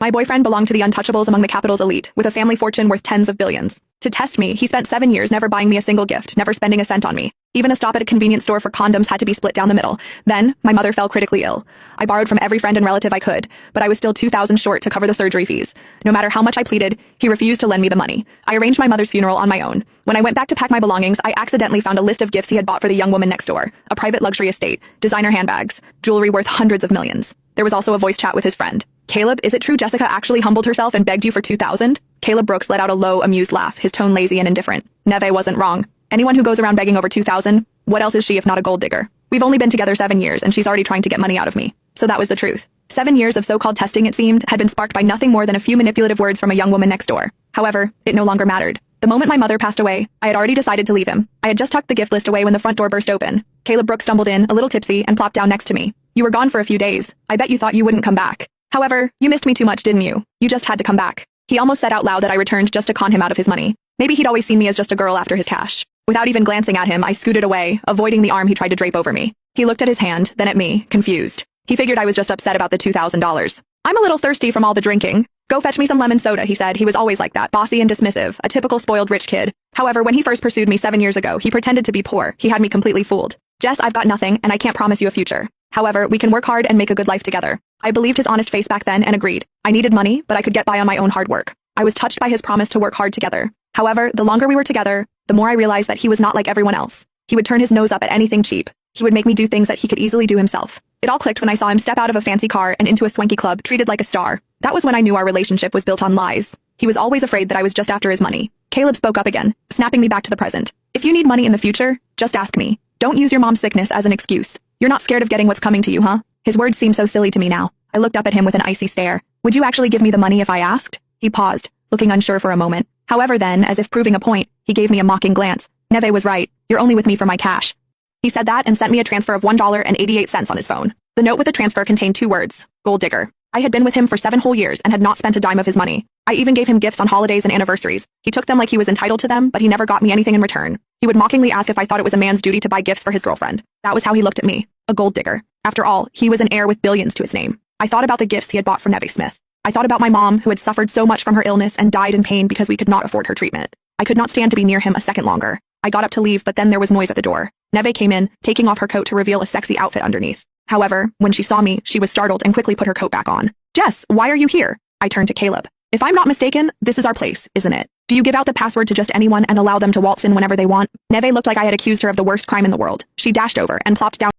My boyfriend belonged to the untouchables among the capital's elite, with a family fortune worth tens of billions. To test me, he spent 7 years never buying me a single gift, never spending a cent on me. Even a stop at a convenience store for condoms had to be split down the middle. Then, my mother fell critically ill. I borrowed from every friend and relative I could, but I was still $2,000 short to cover the surgery fees. No matter how much I pleaded, he refused to lend me the money. I arranged my mother's funeral on my own. When I went back to pack my belongings, I accidentally found a list of gifts he had bought for the young woman next door. A private luxury estate, designer handbags, jewelry worth hundreds of millions. There was also a voice chat with his friend. Caleb, is it true Jessica actually humbled herself and begged you for $2,000? Caleb Brooks let out a low, amused laugh, his tone lazy and indifferent. Neve wasn't wrong. Anyone who goes around begging over $2,000, what else is she if not a gold digger? We've only been together 7 years and she's already trying to get money out of me. So that was the truth. 7 years of so-called testing, it seemed, had been sparked by nothing more than a few manipulative words from a young woman next door. However, it no longer mattered. The moment my mother passed away, I had already decided to leave him. I had just tucked the gift list away when the front door burst open. Caleb Brooks stumbled in, a little tipsy, and plopped down next to me. You were gone for a few days. I bet you thought you wouldn't come back. However, you missed me too much, didn't you? You just had to come back. He almost said out loud that I returned just to con him out of his money. Maybe he'd always seen me as just a girl after his cash. Without even glancing at him, I scooted away, avoiding the arm he tried to drape over me. He looked at his hand, then at me, confused. He figured I was just upset about the $2,000. I'm a little thirsty from all the drinking. Go fetch me some lemon soda, he said. He was always like that, bossy and dismissive, a typical spoiled rich kid. However, when he first pursued me 7 years ago, he pretended to be poor. He had me completely fooled. Jess, I've got nothing, and I can't promise you a future. However, we can work hard and make a good life together. I believed his honest face back then and agreed. I needed money, but I could get by on my own hard work. I was touched by his promise to work hard together. However, the longer we were together, the more I realized that he was not like everyone else. He would turn his nose up at anything cheap. He would make me do things that he could easily do himself. It all clicked when I saw him step out of a fancy car and into a swanky club, treated like a star. That was when I knew our relationship was built on lies. He was always afraid that I was just after his money. Caleb spoke up again, snapping me back to the present. If you need money in the future, just ask me. Don't use your mom's sickness as an excuse. You're not scared of getting what's coming to you, huh? His words seemed so silly to me now. I looked up at him with an icy stare. Would you actually give me the money if I asked? He paused, looking unsure for a moment. However then, as if proving a point, he gave me a mocking glance. Neve was right. You're only with me for my cash. He said that and sent me a transfer of $1.88 on his phone. The note with the transfer contained 2 words, gold digger. I had been with him for 7 whole years and had not spent a dime of his money. I even gave him gifts on holidays and anniversaries. He took them like he was entitled to them, but he never got me anything in return. He would mockingly ask if I thought it was a man's duty to buy gifts for his girlfriend. That was how he looked at me, a gold digger. After all, he was an heir with billions to his name. I thought about the gifts he had bought for Neve Smith. I thought about my mom, who had suffered so much from her illness and died in pain because we could not afford her treatment. I could not stand to be near him a second longer. I got up to leave, but then there was noise at the door. Neve came in, taking off her coat to reveal a sexy outfit underneath. However, when she saw me, she was startled and quickly put her coat back on. Jess, why are you here? I turned to Caleb. If I'm not mistaken, this is our place, isn't it? Do you give out the password to just anyone and allow them to waltz in whenever they want? Neve looked like I had accused her of the worst crime in the world. She dashed over and plopped down